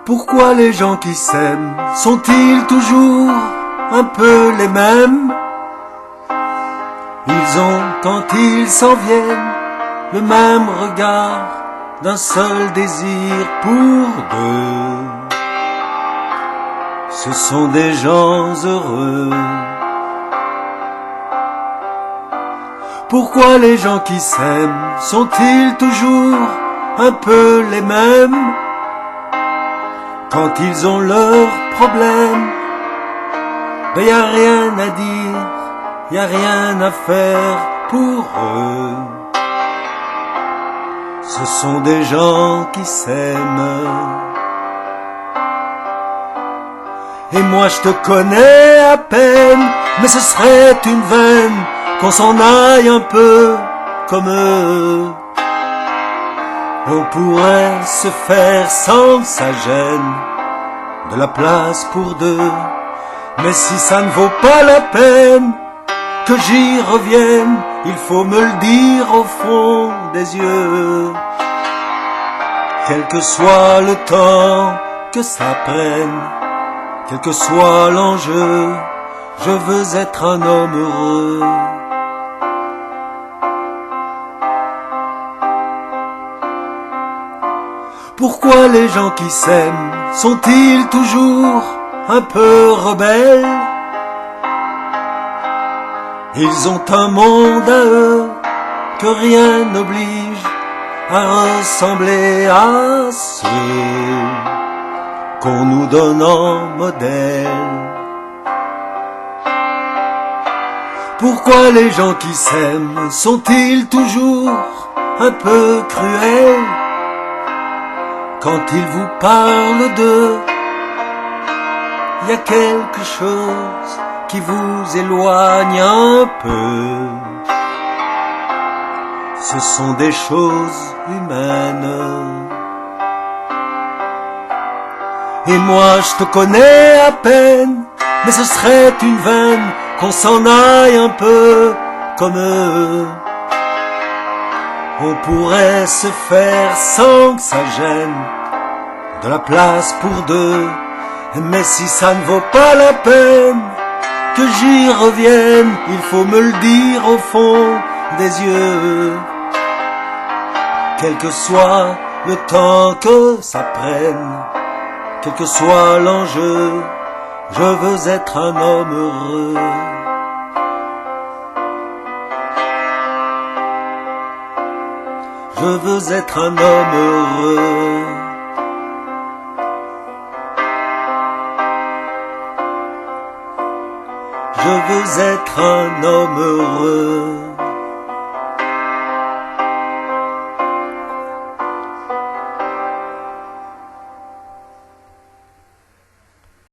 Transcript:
Pourquoi les gens qui s'aiment sont-ils toujours un peu les mêmes? Ils ont, quand ils s'en viennent, le même regard d'un seul désir pour deux. Ce sont des gens heureux. Pourquoi les gens qui s'aiment sont-ils toujours un peu les mêmes? Quand ils ont leurs problèmes, ben y a rien à dire, y a rien à faire pour eux. Ce sont des gens qui s'aiment. Et moi je te connais à peine, mais ce serait une veine qu'on s'en aille un peu comme eux. On pourrait se faire sans que ça gêne de la place pour deux. Mais si ça ne vaut pas la peine que j'y revienne, il faut me le dire au fond des yeux. Quel que soit le temps que ça prenne, quel que soit l'enjeu, je veux être un homme heureux. Pourquoi les gens qui s'aiment sont-ils toujours un peu rebelles? Ils ont un monde à eux que rien n'oblige à ressembler à ceux qu'on nous donne en modèle. Pourquoi les gens qui s'aiment sont-ils toujours un peu cruels? Quand ils vous parlent d'eux, il y a quelque chose qui vous éloigne un peu. Ce sont des choses humaines. Et moi je te connais à peine, mais ce serait une veine qu'on s'en aille un peu comme eux. On pourrait se faire sans que ça gêne de la place pour deux. Mais si ça ne vaut pas la peine que j'y revienne, il faut me le dire au fond des yeux. Quel que soit le temps que ça prenne, quel que soit l'enjeu, je veux être un homme heureux. Je veux être un homme heureux. Je veux être un homme heureux.